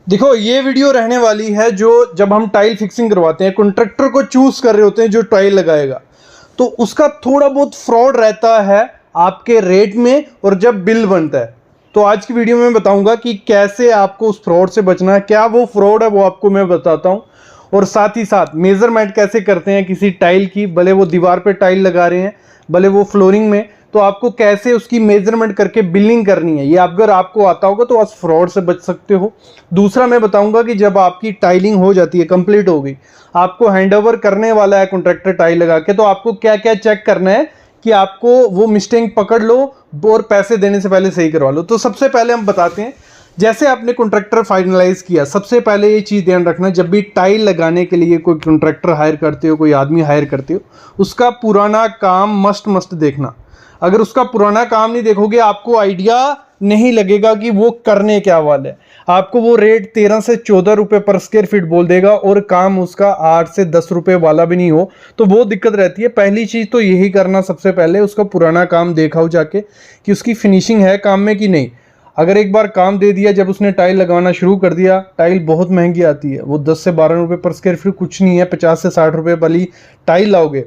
देखो ये वीडियो रहने वाली है जो जब हम टाइल फिक्सिंग करवाते हैं, कॉन्ट्रैक्टर को चूज कर रहे होते हैं जो टाइल लगाएगा, तो उसका थोड़ा बहुत फ्रॉड रहता है आपके रेट में और जब बिल बनता है। तो आज की वीडियो में बताऊंगा कि कैसे आपको उस फ्रॉड से बचना है, क्या वो फ्रॉड है वो आपको मैं बताता हूं, और साथ ही साथ मेजरमेंट कैसे करते हैं किसी टाइल की, भले वो दीवार पे टाइल लगा रहे हैं भले वो फ्लोरिंग में, तो आपको कैसे उसकी मेजरमेंट करके बिलिंग करनी है, ये अगर आपको आता होगा तो आप फ्रॉड से बच सकते हो। दूसरा मैं बताऊंगा कि जब आपकी टाइलिंग हो जाती है, कंप्लीट हो गई, आपको हैंडओवर करने वाला है कॉन्ट्रैक्टर टाइल लगा के, तो आपको क्या क्या चेक करना है कि आपको वो मिस्टेक पकड़ लो और पैसे देने से पहले सही करवा लो। तो सबसे पहले हम बताते हैं, जैसे आपने कॉन्ट्रैक्टर फाइनलाइज किया, सबसे पहले ये चीज़ ध्यान रखना, जब भी टाइल लगाने के लिए कोई कॉन्ट्रैक्टर हायर करते हो, कोई आदमी हायर करते हो, उसका पुराना काम मस्ट देखना। अगर उसका पुराना काम नहीं देखोगे आपको आइडिया नहीं लगेगा कि वो करने क्या वाला है। आपको वो रेट 13 से 14 रुपए पर स्क्वायर फीट बोल देगा और काम उसका 8 से 10 रुपए वाला भी नहीं हो, तो वो दिक्कत रहती है। पहली चीज़ तो यही करना, सबसे पहले उसका पुराना काम देखा हो जाके कि उसकी फिनिशिंग है काम में कि नहीं। अगर एक बार काम दे दिया, जब उसने टाइल लगाना शुरू कर दिया, टाइल बहुत महंगी आती है, वो 10 से 12 रुपए पर स्क्वायर फीट कुछ नहीं है। 50 से 60 रुपए वाली टाइल लाओगे,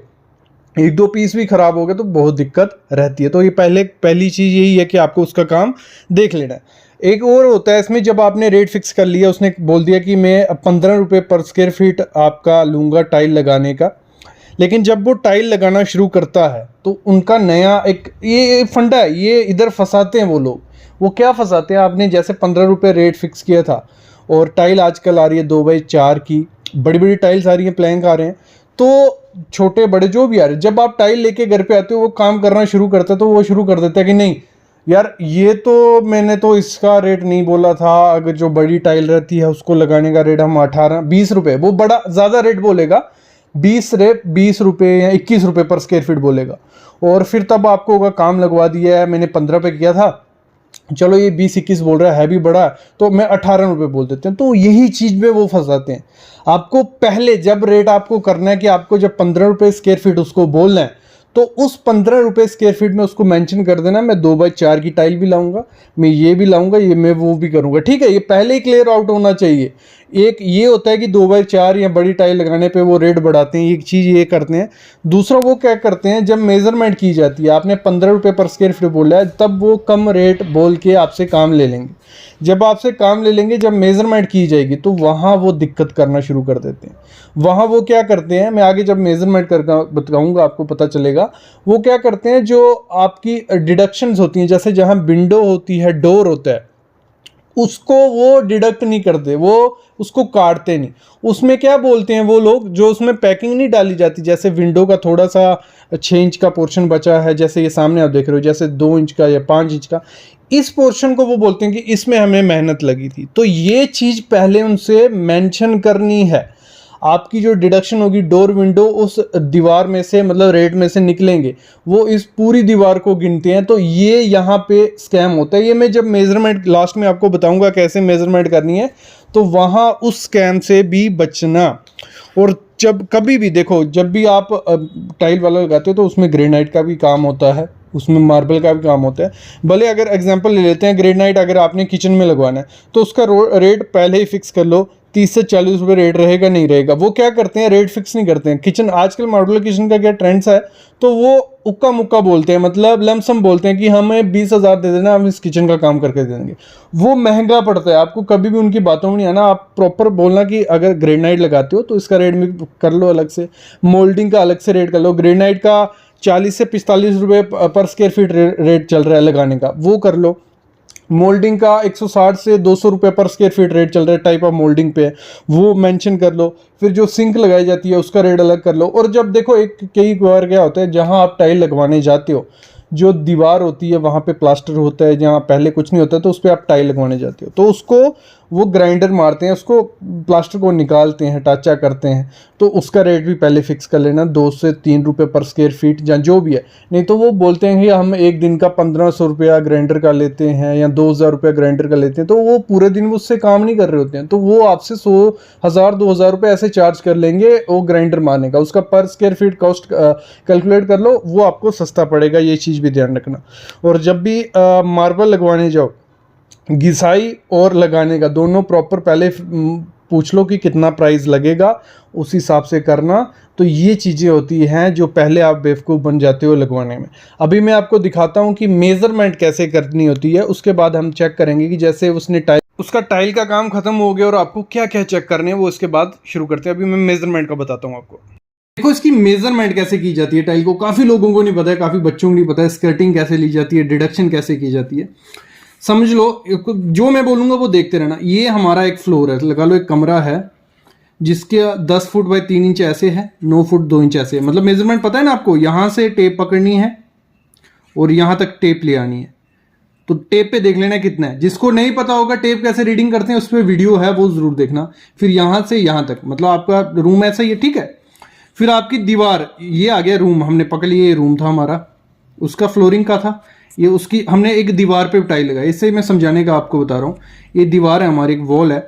एक दो पीस भी खराब हो गए तो बहुत दिक्कत रहती है। तो ये पहली चीज़ यही है कि आपको उसका काम देख लेना है। एक और होता है इसमें, जब आपने रेट फिक्स कर लिया, उसने बोल दिया कि मैं 15 रुपये पर स्क्वायर फीट आपका लूँगा टाइल लगाने का, लेकिन जब वो टाइल लगाना शुरू करता है तो उनका नया एक ये फंडा है, ये इधर फंसाते हैं वो लोग। वो क्या फंसाते हैं, आपने जैसे 15 रुपये रेट फिक्स किया था और टाइल आजकल आ रही है 2x4 की, बड़ी बड़ी टाइल्स आ रही हैं, प्लैंक आ रहे हैं, तो छोटे बड़े जो भी आ रहे हैं, जब आप टाइल लेके घर पे आते हो वो काम करना शुरू करते हैं, तो वो शुरू कर देता है कि नहीं यार ये तो मैंने तो इसका रेट नहीं बोला था, अगर जो बड़ी टाइल रहती है उसको लगाने का रेट हम 18-20 रुपये, वो बड़ा ज़्यादा रेट बोलेगा, 20 रुपये या 21 रुपये पर स्क्वायर फीट बोलेगा। और फिर तब आपको होगा काम लगवा दिया है, मैंने 15 पे किया था, चलो ये 20-21 बोल रहा है भी बड़ा, तो मैं 18 रुपये बोल देते हैं। तो यही चीज़ में वो फंसाते हैं। आपको पहले जब रेट आपको करना है कि आपको जब 15 रुपये स्क्वायर फीट उसको बोलना है, तो उस 15 रुपये स्क्वायर फीट में उसको मेंशन कर देना, मैं 2x4 की टाइल भी लाऊंगा, मैं ये भी लाऊंगा, ये मैं वो भी करूंगा, ठीक है। ये पहले ही क्लियर आउट होना चाहिए। एक ये होता है कि 2x4 या बड़ी टाइल लगाने पे वो रेट बढ़ाते हैं, एक चीज़ ये करते हैं। दूसरा वो क्या करते हैं, जब मेजरमेंट की जाती है, आपने 15 रुपये पर स्क्वायर फीट बोला है, तब वो कम रेट बोल के आपसे काम ले लेंगे। जब आपसे काम ले लेंगे, जब मेजरमेंट की जाएगी, तो वहाँ वो दिक्कत करना शुरू कर देते हैं। वहाँ वो क्या करते हैं, मैं आगे जब मेजरमेंट कर बताऊँगा आपको पता चलेगा। वो क्या करते हैं, जो आपकी डिडक्शंस होती हैं, जैसे जहाँ विंडो होती है, डोर होता है, उसको वो डिडक्ट नहीं करते, वो उसको काटते नहीं। उसमें क्या बोलते हैं वो लोग, जो उसमें पैकिंग नहीं डाली जाती, जैसे विंडो का थोड़ा सा 6 इंच का पोर्शन बचा है, जैसे ये सामने आप देख रहे हो, जैसे 2 इंच का या 5 इंच का, इस पोर्शन को वो बोलते हैं कि इसमें हमें मेहनत लगी थी। तो ये चीज़ पहले उनसे मेंशन करनी है। आपकी जो डिडक्शन होगी, डोर विंडो उस दीवार में से, मतलब रेट में से निकलेंगे, वो इस पूरी दीवार को गिनते हैं। तो ये यहाँ पे स्कैम होता है। ये मैं जब मेजरमेंट लास्ट में आपको बताऊंगा कैसे मेजरमेंट करनी है, तो वहाँ उस स्कैम से भी बचना। और जब कभी भी देखो, जब भी आप टाइल वाला लगाते हो, तो उसमें ग्रेनाइट का भी काम होता है, उसमें मार्बल का भी काम होता है। भले अगर एग्जांपल ले लेते हैं, ग्रेनाइट अगर आपने किचन में लगवाना है, तो उसका रेट पहले ही फिक्स कर लो, 30 से 40 रुपये रेट रहेगा, नहीं रहेगा। वो क्या करते हैं, रेट फिक्स नहीं करते हैं। किचन आजकल मॉड्यूलर किचन का क्या ट्रेंड्स है, तो वो उक्का मुक्का बोलते हैं, मतलब लमसम बोलते हैं कि हमें 20,000 दे देना, हम इस किचन का काम करके दे देंगे। वो महंगा पड़ता है, आपको कभी भी उनकी बातों में नहीं आना। आप प्रॉपर बोलना कि अगर ग्रेनाइट लगाते हो तो इसका रेट में कर लो अलग से, मोल्डिंग का अलग से रेट कर लो। ग्रेनाइट का 40 से 45 रुपये पर स्क्वायर फीट रेट चल रहा है लगाने का, वो कर लो। मोल्डिंग का 160 से 200 रुपये पर स्क्वायर फीट रेट चल रहा है, टाइप ऑफ मोल्डिंग पे, वो मेंशन कर लो। फिर जो सिंक लगाई जाती है उसका रेट अलग कर लो। और जब देखो, एक कई बार क्या होता है, जहां आप टाइल लगवाने जाते हो, जो दीवार होती है वहाँ पे प्लास्टर होता है, जहाँ पहले कुछ नहीं होता, तो उस पर आप टाइल लगवाने जाते हो, तो उसको वो ग्राइंडर मारते हैं, उसको प्लास्टर को निकालते हैं, टाचा करते हैं, तो उसका रेट भी पहले फिक्स कर लेना, 2 से 3 रुपये पर स्क्वायर फीट या जो भी है। नहीं तो वो बोलते हैं कि हम एक दिन का 1500 रुपया ग्राइंडर का लेते हैं या 2000 रुपया ग्राइंडर का लेते हैं, तो वो पूरे दिन उससे काम नहीं कर रहे होते हैं, तो वो आपसे 100-1000 रुपये ऐसे चार्ज कर लेंगे वो ग्राइंडर मारने का। उसका पर स्क्वायर फीट कॉस्ट कैलकुलेट कर लो, वो आपको सस्ता पड़ेगा, ये चीज़ भी ध्यान रखना। और जब भी मार्बल लगवाने जाओ, घिसाई और लगाने का दोनों प्रॉपर पहले पूछ लो कि कितना प्राइस लगेगा, उस हिसाब से करना। तो ये चीज़ें होती हैं जो पहले आप बेवकूफ़ बन जाते हो लगवाने में। अभी मैं आपको दिखाता हूँ कि मेज़रमेंट कैसे करनी होती है, उसके बाद हम चेक करेंगे कि जैसे उसने उसका टाइल का काम ख़त्म हो गया और आपको क्या क्या चेक करने हैं वो इसके बाद शुरू करते हैं। अभी मैं मेज़रमेंट का बताता हूँ आपको। देखो इसकी मेज़रमेंट कैसे की जाती है टाइल को, काफ़ी लोगों को नहीं पता है, काफ़ी बच्चों को नहीं पता है। स्कर्टिंग कैसे ली जाती है, डिडक्शन कैसे की जाती है, समझ लो। जो मैं बोलूँगा वो देखते रहना। ये हमारा एक फ्लोर है, लगा लो एक कमरा है जिसके 10 फुट बाई 3 इंच ऐसे है, 9 फुट 2 इंच ऐसे है। मतलब मेजरमेंट पता है ना आपको, यहां से टेप पकड़नी है और यहां तक टेप ले आनी है। तो टेप पे देख लेना कितना है। जिसको नहीं पता होगा टेप कैसे रीडिंग करते हैं, उस पर वीडियो है, वो जरूर देखना। फिर यहां से यहां तक, मतलब आपका रूम ऐसा ही है, ठीक है। फिर आपकी दीवार, ये आ गया रूम, हमने पकड़ लिया, ये रूम था हमारा, उसका फ्लोरिंग का था ये, उसकी हमने एक दीवार पे टाइल लगाई। इससे मैं समझाने का आपको बता रहा हूँ। ये दीवार है हमारी, एक वॉल है,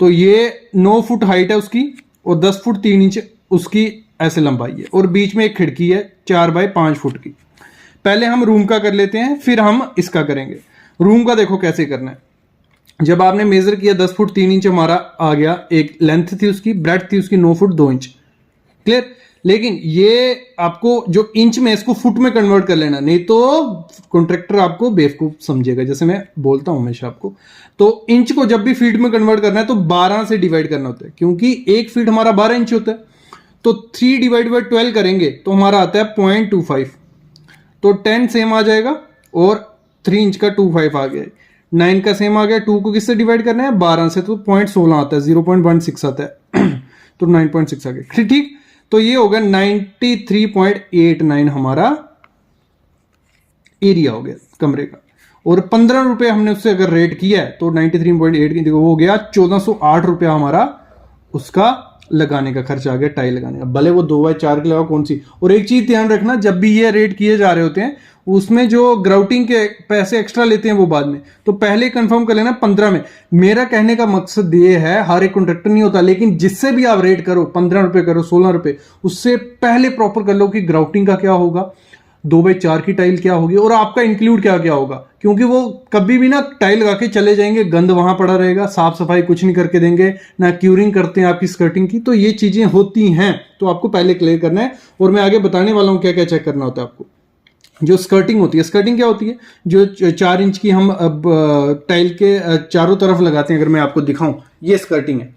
तो ये 9 फुट हाइट है उसकी और 10 फुट 3 इंच उसकी ऐसे लंबाई है, और बीच में एक खिड़की है 4 बाई 5 फुट की। पहले हम रूम का कर लेते हैं, फिर हम इसका करेंगे। रूम का देखो कैसे करना है। जब आपने मेजर किया 10 फुट 3 इंच हमारा आ गया, एक लेंथ थी उसकी, ब्रेड्थ थी उसकी 9 फुट 2 इंच, क्लियर। लेकिन ये आपको जो इंच में, इसको फुट में कन्वर्ट कर लेना, नहीं तो कॉन्ट्रैक्टर आपको बेवकूफ समझेगा, जैसे मैं बोलता हूं हमेशा आपको। तो इंच को जब भी फीट में कन्वर्ट करना है तो 12 से डिवाइड करना होता है, क्योंकि एक फीट हमारा 12 इंच होता है। तो 3 डिवाइड बाई 12 करेंगे तो हमारा आता है 0.25, तो 10 सेम आ जाएगा और 3 इंच का 25 आ गया, 9 का सेम आ गया। 2 को किससे डिवाइड करना है, 12 से, तो 0.16 आता है, 0.16 आता है तो 9.6 आ गया, ठीक। तो ये होगा 93.89 हमारा एरिया हो गया कमरे का। और 15 रुपए हमने उससे अगर रेट किया है तो 93.8 वो हो गया 1408 रुपया हमारा उसका लगाने का खर्चा आ गया, टाइल लगाने का। भले वो 2 बाई 4 की लगाओ कौन सी। और एक चीज ध्यान रखना, जब भी ये रेट किए जा रहे होते हैं उसमें जो ग्राउटिंग के पैसे एक्स्ट्रा लेते हैं वो बाद में, तो पहले कंफर्म कर लेना 15 में। मेरा कहने का मकसद ये है, हर एक कॉन्ट्रैक्टर नहीं होता, लेकिन जिससे भी आप रेट करो, 15 रुपए करो, 16 रुपए, उससे पहले प्रॉपर कर लो कि ग्राउटिंग का क्या होगा, 2 बाई 4 की टाइल क्या होगी और आपका इंक्लूड क्या क्या होगा। क्योंकि वो कभी भी ना टाइल लगा के चले जाएंगे, गंद वहां पड़ा रहेगा, साफ सफाई कुछ नहीं करके देंगे, ना क्यूरिंग करते हैं आपकी स्कर्टिंग की। तो ये चीजें होती हैं, तो आपको पहले क्लियर करना है। और मैं आगे बताने वाला हूं क्या क्या चेक करना होता है आपको। जो स्कर्टिंग होती है, स्कर्टिंग क्या होती है, जो 4 इंच की हम अब टाइल के चारों तरफ लगाते हैं। अगर मैं आपको दिखाऊं, ये स्कर्टिंग है,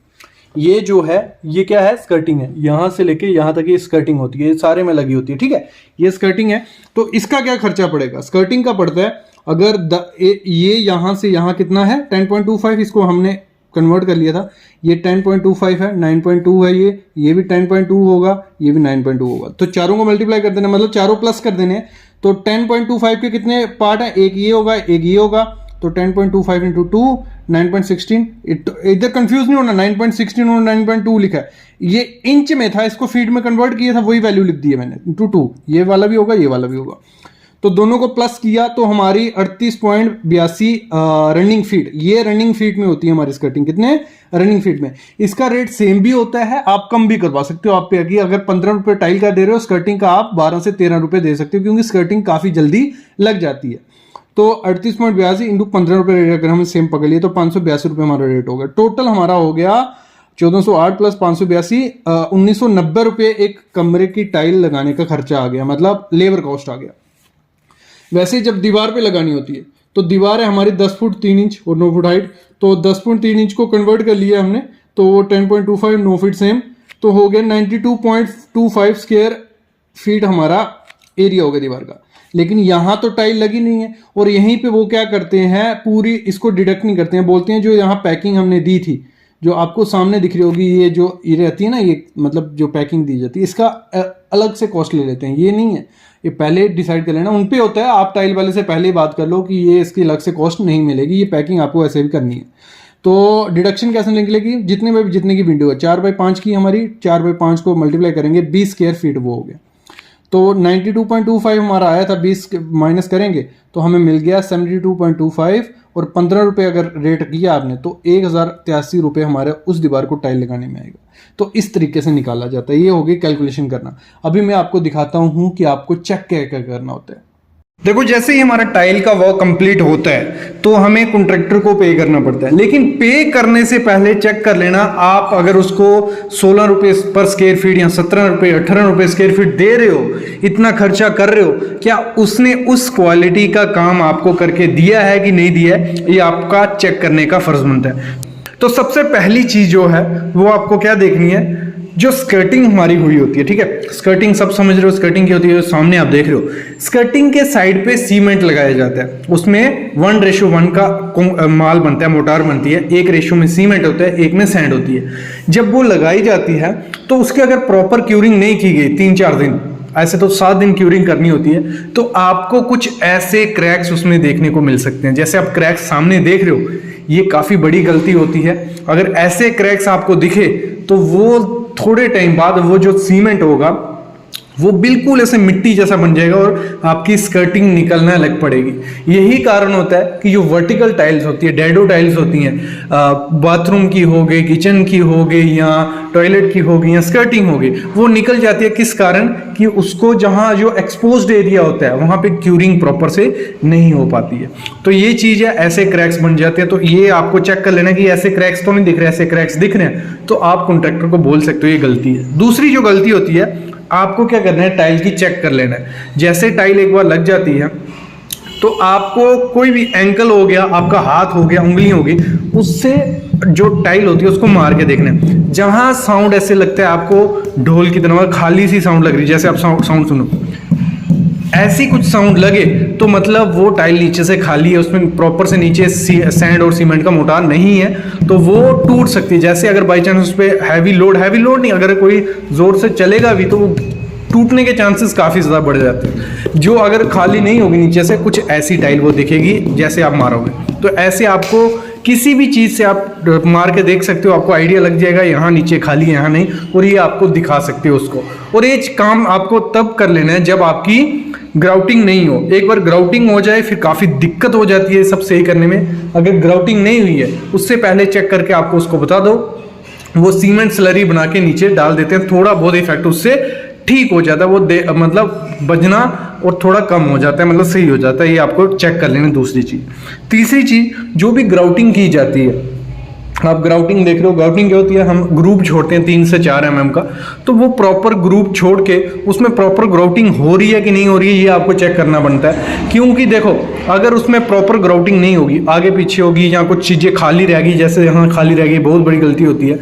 ये जो है ये क्या है, स्कर्टिंग है। यहां से लेके यहां तक ये स्कर्टिंग होती है, ये सारे में लगी होती है, ठीक है। ये स्कर्टिंग है, तो इसका क्या खर्चा पड़ेगा, स्कर्टिंग का पड़ता है। अगर ये यहां से यहां कितना है 10.25, इसको हमने कन्वर्ट कर लिया था, ये 10.25 है, 9.2 है, ये भी 10.2 होगा, ये भी 9.2 होगा। तो चारों को मल्टीप्लाई कर देना, मतलब चारों प्लस कर देने। तो 10.25 के कितने पार्ट है, एक ये होगा, एक ये होगा, तो 10.25 इंटू 2 9.16। इधर कंफ्यूज नहीं होना, 9.16 और 9.2 लिखा है, ये इंच में था, इसको फीट में कन्वर्ट किया था, वही वैल्यू लिख दी है मैंने, इंटू 2। ये वाला भी होगा, ये वाला भी होगा, तो दोनों को प्लस किया तो हमारी 38.82 रनिंग फीट, ये रनिंग फीट में होती है हमारी स्कर्टिंग। कितने रनिंग फीट में। इसका रेट सेम भी होता है, आप कम भी करवा सकते हो। आप पे कि अगर 15 रुपए टाइल का दे रहे हो, स्कर्टिंग का आप 12 से 13 रुपए दे सकते हो, क्योंकि स्कर्टिंग काफी जल्दी लग जाती है। तो 38.82 इंटू 15 रुपए रेट अगर हम सेम पकड़ लिए तो 582 रुपए हमारा रेट हो गया। टोटल हमारा हो गया 1408 प्लस 582 1990 रुपए एक कमरे की टाइल लगाने का खर्चा आ गया, मतलब लेबर कॉस्ट आ गया। वैसे जब दीवार पे लगानी होती है तो दीवार है हमारी 10 फुट 3 इंच और 9 फुट हाइट, तो 10 फुट 3 इंच को कन्वर्ट कर लिया हमने, तो वो 10.25 9 फीट सेम, तो हो गया 92.25 स्क्वायर फीट हमारा एरिया हो गया दीवार का। लेकिन यहां तो टाइल लगी नहीं है, और यहीं पे वो क्या करते हैं, पूरी इसको डिडक्ट नहीं करते हैं, बोलते हैं जो यहाँ पैकिंग हमने दी थी, जो आपको सामने दिख रही होगी, ये जो ये रहती है ना, ये मतलब जो पैकिंग दी जाती है, इसका अलग से कॉस्ट ले लेते हैं। ये नहीं है, ये पहले डिसाइड कर लेना, उन पे होता है। आप टाइल वाले से पहले ही बात कर लो कि ये इसकी अलग से कॉस्ट नहीं मिलेगी, ये पैकिंग आपको ऐसे भी करनी है। तो डिडक्शन कैसे निकलेगी, जितने की विंडो है 4 बाई 5 की हमारी, 4 बाई 5 को मल्टीप्लाई करेंगे 20 स्क्वायर फीट, वो हो गया। तो 92.25 हमारा आया था, 20 माइनस करेंगे तो हमें मिल गया 72.25, और 15 रुपये अगर रेट किया आपने तो 1083 रुपये हमारे उस दीवार को टाइल लगाने में आएगा। तो इस तरीके से निकाला जाता है, ये होगी कैलकुलेशन करना। अभी मैं आपको दिखाता हूँ कि आपको चेक क्या क्या करना होता है। देखो जैसे ही हमारा टाइल का वर्क कंप्लीट होता है तो हमें कॉन्ट्रैक्टर को पे करना पड़ता है, लेकिन पे करने से पहले चेक कर लेना आप अगर उसको 16 रुपये पर स्क्वायर फीट या 17 रुपये 18 रुपये स्क्वायर फीट दे रहे हो, इतना खर्चा कर रहे हो, क्या उसने उस क्वालिटी का काम आपको करके दिया है कि नहीं दिया है, ये आपका चेक करने का फर्ज बनता है। तो सबसे पहली चीज जो है वो आपको क्या देखनी है, जो स्कर्टिंग हमारी हुई होती है, ठीक है, स्कर्टिंग सब समझ रहे हो, स्कर्टिंग की होती है, सामने आप देख रहे हो, स्कर्टिंग के साइड पे सीमेंट लगाया जाता है, उसमें 1:1 का माल बनता है, मोटार बनती है, 1 रेशो में सीमेंट होता है, 1 में सैंड होती है। जब वो लगाई जाती है तो उसकी अगर प्रॉपर क्यूरिंग नहीं की गई 3-4 दिन, ऐसे तो 7 दिन क्यूरिंग करनी होती है, तो आपको कुछ ऐसे क्रैक्स उसमें देखने को मिल सकते हैं। जैसे आप क्रैक्स सामने देख रहे हो, ये काफी बड़ी गलती होती है। अगर ऐसे क्रैक्स आपको दिखे तो वो थोड़े टाइम बाद वो जो सीमेंट होगा वो बिल्कुल ऐसे मिट्टी जैसा बन जाएगा और आपकी स्कर्टिंग निकलने लग पड़ेगी। यही कारण होता है कि जो वर्टिकल टाइल्स होती है, डैडो टाइल्स होती हैं, बाथरूम की हो गई, किचन की हो गई या टॉयलेट की हो गई या स्कर्टिंग हो गई, वो निकल जाती है। किस कारण कि उसको जहाँ जो एक्सपोज्ड एरिया होता है वहाँ पे क्यूरिंग प्रॉपर से नहीं हो पाती है। तो ये चीज़ है, ऐसे क्रैक्स बन जाते हैं। तो ये आपको चेक कर लेना कि ऐसे क्रैक्स तो नहीं दिख रहे, ऐसे क्रैक्स दिख रहे हैं तो आप कॉन्ट्रैक्टर को बोल सकते हो ये गलती है। दूसरी जो गलती होती है, आपको क्या करना है, टाइल की चेक कर लेना है। जैसे टाइल एक बार लग जाती है तो आपको कोई भी एंकल हो गया, आपका हाथ हो गया, उंगली होगी, उससे जो टाइल होती है उसको मार के देखना है। जहां साउंड ऐसे लगता है आपको ढोल की तरह खाली सी साउंड लग रही है, जैसे आप साउंड सुनो, ऐसी कुछ साउंड लगे तो मतलब वो टाइल नीचे से खाली है, उसमें प्रॉपर से नीचे सैंड और सीमेंट का मोटार नहीं है, तो वो टूट सकती है। जैसे अगर बाई चांस उस पर हैवी लोड नहीं, अगर कोई जोर से चलेगा भी तो वो टूटने के चांसेस काफ़ी ज़्यादा बढ़ जाते हैं। जो अगर खाली नहीं होगी नीचे से, कुछ ऐसी टाइल वो दिखेगी जैसे आप मारोगे, तो ऐसे आपको किसी भी चीज़ से आप मार के देख सकते हो, आपको आइडिया लग जाएगा यहाँ नीचे खाली है, यहाँ नहीं, और ये आपको दिखा सकते हो उसको। और ये काम आपको तब कर लेना है जब आपकी ग्राउटिंग नहीं हो। एक बार ग्राउटिंग हो जाए फिर काफ़ी दिक्कत हो जाती है सब सही करने में। अगर ग्राउटिंग नहीं हुई है उससे पहले चेक करके आपको उसको बता दो, वो सीमेंट स्लरी बना के नीचे डाल देते हैं, थोड़ा बहुत इफेक्ट उससे ठीक हो जाता है, वो मतलब बजना और थोड़ा कम हो जाता है, मतलब सही हो जाता है। ये आपको चेक कर लेना। दूसरी चीज़, तीसरी चीज़, जो भी ग्राउटिंग की जाती है, आप ग्राउटिंग देख रहे हो, ग्राउटिंग क्या होती है, हम ग्रुप छोड़ते हैं 3 से 4 mm का, तो वो प्रॉपर ग्रुप छोड़ के उसमें प्रॉपर ग्राउटिंग हो रही है कि नहीं हो रही है, ये आपको चेक करना बनता है। क्योंकि देखो अगर उसमें प्रॉपर ग्राउटिंग नहीं होगी, आगे पीछे होगी या कुछ चीज़ें खाली रहेगी, जैसे यहाँ खाली रहेगी, बहुत बड़ी गलती होती है।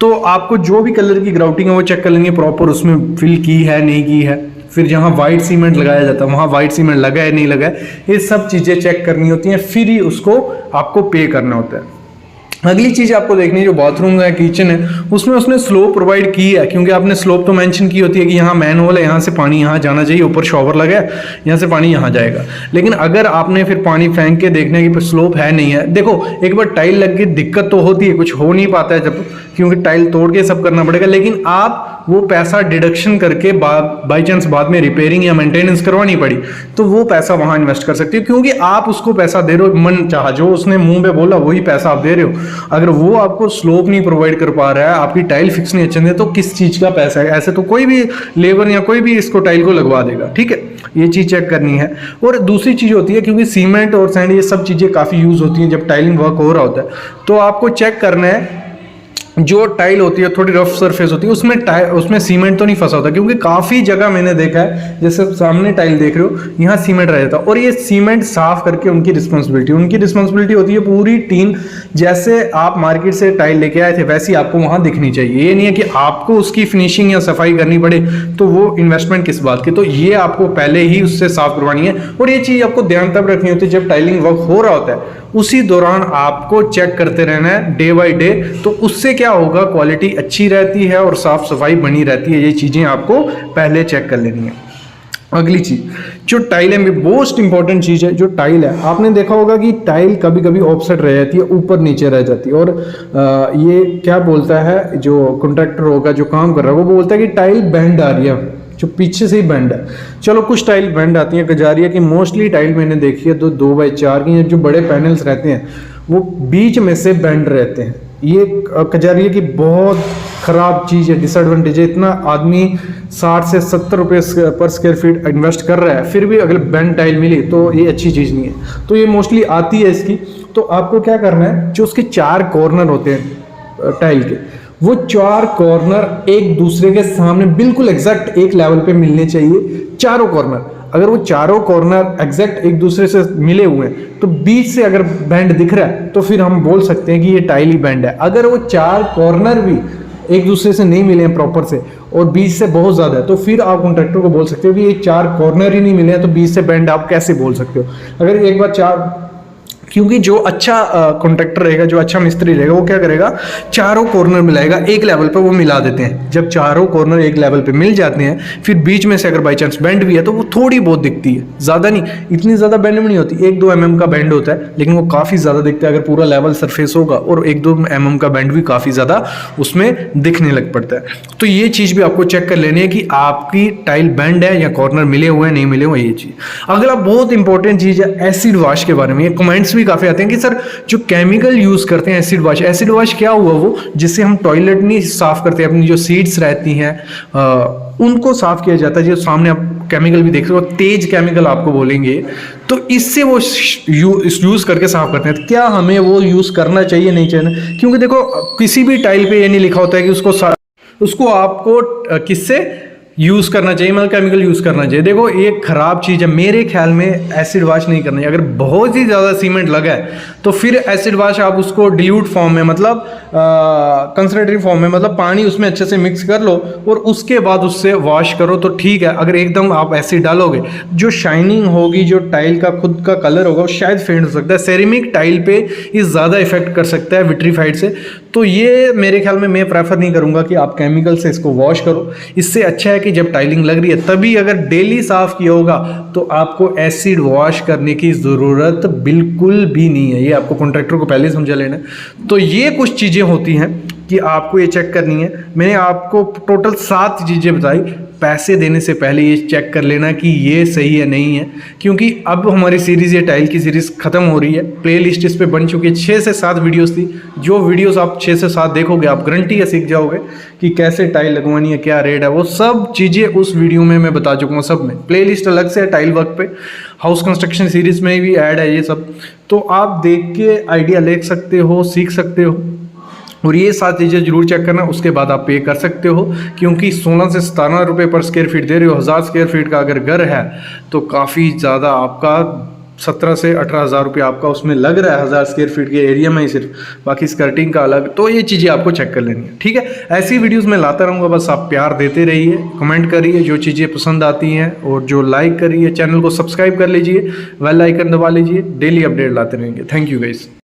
तो आपको जो भी कलर की ग्राउटिंग है वो चेक कर लेंगे प्रॉपर उसमें फिल की है नहीं की है। फिर जहाँ वाइट सीमेंट लगाया जाता है वहाँ वाइट सीमेंट लगा है नहीं लगा है, ये सब चीज़ें चेक करनी होती हैं, फिर ही उसको आपको पे करना होता है। अगली चीज आपको देखनी है, जो बाथरूम है, किचन है, उसमें उसने स्लोप प्रोवाइड की है, क्योंकि आपने स्लोप तो मेंशन की होती है कि यहाँ मैन होल है, यहाँ से पानी यहाँ जाना चाहिए, ऊपर शॉवर लगा है, यहाँ से पानी यहाँ जाएगा। लेकिन अगर आपने फिर पानी फेंक के देखने की स्लोप है नहीं है, देखो एक बार टाइल लग गई दिक्कत तो होती है, कुछ हो नहीं पाता है जब, क्योंकि टाइल तोड़ के सब करना पड़ेगा। लेकिन आप वो पैसा डिडक्शन करके बाई चांस बाद में रिपेयरिंग या मेंटेनेंस करवानी पड़ी तो वो पैसा वहां इन्वेस्ट कर सकते हो, क्योंकि आप उसको पैसा दे रहे हो मन चाहा, जो उसने मुंह पे बोला वही पैसा आप दे रहे हो। अगर वो आपको स्लोप नहीं प्रोवाइड कर पा रहा है, आपकी टाइल फिक्स नहीं अच्छे, तो किस चीज का पैसा है? ऐसे तो कोई भी लेबर या कोई भी इसको टाइल को लगवा देगा, ठीक है, ये चीज चेक करनी है। और दूसरी चीज होती है, क्योंकि सीमेंट और सैंड ये सब चीजें काफी यूज होती हैं जब टाइलिंग वर्क हो रहा होता है, तो आपको चेक करना है जो टाइल होती है थोड़ी रफ सरफेस होती है, उसमें सीमेंट तो नहीं फंसा होता, क्योंकि काफी जगह मैंने देखा है, जैसे सामने टाइल देख रहे हो यहाँ सीमेंट रह जाता है, और ये सीमेंट साफ करके उनकी रिस्पॉन्सिबिलिटी होती है। पूरी टीम जैसे आप मार्केट से टाइल लेके आए थे वैसी आपको वहां दिखनी चाहिए, ये नहीं है कि आपको उसकी फिनिशिंग या सफाई करनी पड़े, तो वो इन्वेस्टमेंट किस बात की। तो ये आपको पहले ही उससे साफ करवानी है, और ये चीज आपको ध्यान तब रखनी होती है जब टाइलिंग वर्क हो रहा होता है, उसी दौरान आपको चेक करते रहना है डे बाय डे। तो उससे क्या होगा, क्वालिटी अच्छी रहती है और साफ सफाई बनी रहती है। ये चीजें आपको पहले चेक कर लेनी है। अगली चीज जो टाइल है, मोस्ट इंपॉर्टेंट चीज है, जो टाइल है, आपने देखा होगा कि टाइल कभी कभी ऑफसेट रह जाती है, ऊपर नीचे रह जाती है, और ये क्या बोलता है जो कॉन्ट्रैक्टर होगा जो काम कर रहा है, वो बोलता है कि टाइल बेंड आ रही है, जो पीछे से ही बेंड है। चलो कुछ टाइल बेंड आती है, कजारिया की मोस्टली टाइल मैंने देखी है तो 2x4 की, जो बड़े पैनल्स रहते हैं वो बीच में से बेंड रहते हैं। ये कजारिया की बहुत ख़राब चीज़ है, डिसएडवांटेज है। इतना आदमी 60 से 70 रुपये पर स्क्वायर फीट इन्वेस्ट कर रहा है, फिर भी अगर बेंड टाइल मिली तो ये अच्छी चीज़ नहीं है। तो ये मोस्टली आती है इसकी। तो आपको क्या करना है, जो उसके 4 कॉर्नर होते हैं टाइल के, वो 4 कॉर्नर एक दूसरे के सामने बिल्कुल एग्जैक्ट एक लेवल पे मिलने चाहिए, चारों कॉर्नर। अगर वो चारों कॉर्नर एग्जैक्ट एक दूसरे से मिले हुए हैं तो बीच से अगर बैंड दिख रहा है तो फिर हम बोल सकते हैं कि ये टाइल ही बैंड है। अगर वो 4 कॉर्नर भी एक दूसरे से नहीं मिले हैं प्रॉपर से और बीच से बहुत ज़्यादा है, तो फिर आप कॉन्ट्रैक्टर को बोल सकते हो कि ये 4 कॉर्नर ही नहीं मिले हैं, तो बीच से बैंड आप कैसे बोल सकते हो। अगर एक बार 4, क्योंकि जो अच्छा कॉन्ट्रैक्टर रहेगा, जो अच्छा मिस्त्री रहेगा, वो क्या करेगा, चारों कॉर्नर मिलाएगा, एक लेवल पे वो मिला देते हैं। जब चारों कॉर्नर एक लेवल पे मिल जाते हैं, फिर बीच में से अगर बाई चांस बेंड भी है तो वो थोड़ी बहुत दिखती है, ज़्यादा नहीं, इतनी ज़्यादा बेंड भी नहीं होती। 1-2 mm का बेंड होता है, लेकिन वो काफ़ी ज़्यादा दिखता है अगर पूरा लेवल सरफेस होगा, और 1-2 mm का बेंड भी काफ़ी ज़्यादा उसमें दिखने लग पड़ता है। तो ये चीज़ भी आपको चेक कर लेनी है कि आपकी टाइल बेंड है या कॉर्नर मिले हुए हैं, नहीं मिले हुए, ये चीज़। अगला बहुत इंपॉर्टेंट चीज़ है एसिड वॉश के बारे में। कमेंट्स भी काफ़ी आते हैं कि सर जो केमिकल यूज करते हैं एसिड वॉश क्या हुआ, वो जिससे हम टॉयलेट नहीं साफ करते, अपनी जो सीट्स रहती हैं उनको साफ किया जाता है, जो सामने आप केमिकल भी देख रहे हो, तेज केमिकल आपको बोलेंगे, तो इससे वो यूज करके साफ करते हैं। क्या हमें वो यूज करना चाहिए, नहीं चाहिए? क्योंकि देखो किसी भी टाइल पे ये नहीं लिखा होता है कि उसको आपको किससे यूज़ करना चाहिए, मतलब केमिकल यूज़ करना चाहिए। देखो ये खराब चीज़ है, मेरे ख्याल में एसिड वॉश नहीं करना चाहिए। अगर बहुत ही ज़्यादा सीमेंट लगा है तो फिर एसिड वॉश आप उसको डिल्यूट फॉर्म में, मतलब कंसनट्रेटेड फॉर्म में, मतलब पानी उसमें अच्छे से मिक्स कर लो और उसके बाद उससे वॉश करो तो ठीक है। अगर एकदम आप एसिड डालोगे, जो शाइनिंग होगी, जो टाइल का खुद का कलर होगा, वो शायद फेड हो सकता है। सेरेमिक टाइल पे ये ज़्यादा इफेक्ट कर सकता है विट्रीफाइड से। तो ये मेरे ख्याल में मैं प्रेफर नहीं करूँगा कि आप केमिकल से इसको वॉश करो। इससे अच्छा है कि जब टाइलिंग लग रही है तभी अगर डेली साफ किया होगा तो आपको एसिड वॉश करने की ज़रूरत बिल्कुल भी नहीं है। ये आपको कॉन्ट्रैक्टर को पहले समझा लेना है। तो ये कुछ चीज़ें होती हैं कि आपको ये चेक करनी है। मैंने आपको टोटल 7 चीज़ें बताई। पैसे देने से पहले ये चेक कर लेना कि ये सही है नहीं है, क्योंकि अब हमारी सीरीज़, ये टाइल की सीरीज़ ख़त्म हो रही है। प्ले लिस्ट इस पर बन चुकी है, 6 से 7 वीडियोस थी। जो वीडियोस आप 6 से 7 देखोगे, आप गारंटी है सीख जाओगे कि कैसे टाइल लगवानी है, क्या रेट है, वो सब चीज़ें उस वीडियो में मैं बता चुका हूँ। सब में प्ले लिस्ट अलग से है, टाइल वर्क पे, हाउस कंस्ट्रक्शन सीरीज़ में भी ऐड है ये सब। तो आप देख के आइडिया ले सकते हो, सीख सकते हो। और ये 7 चीज़ें जरूर चेक करना, उसके बाद आप पे कर सकते हो। क्योंकि 16 से 17 रुपये पर स्क्वायर फीट दे रहे हो। 1000 स्क्वायर फीट का अगर घर है तो काफ़ी ज़्यादा आपका 17 से 18,000 रुपये आपका उसमें लग रहा है 1000 स्क्वायर फीट के एरिया में ही सिर्फ, बाकी स्कर्टिंग का अलग। तो ये चीज़ें आपको चेक कर लेनी है, ठीक है। ऐसी वीडियोस मैं लाता रहूँगा, बस आप प्यार देते रहिए, कमेंट करिए जो चीज़ें पसंद आती हैं, और जो लाइक करिए, चैनल को सब्सक्राइब कर लीजिए, बेल आइकन दबा लीजिए, डेली अपडेट लाते रहेंगे। Thank you guys.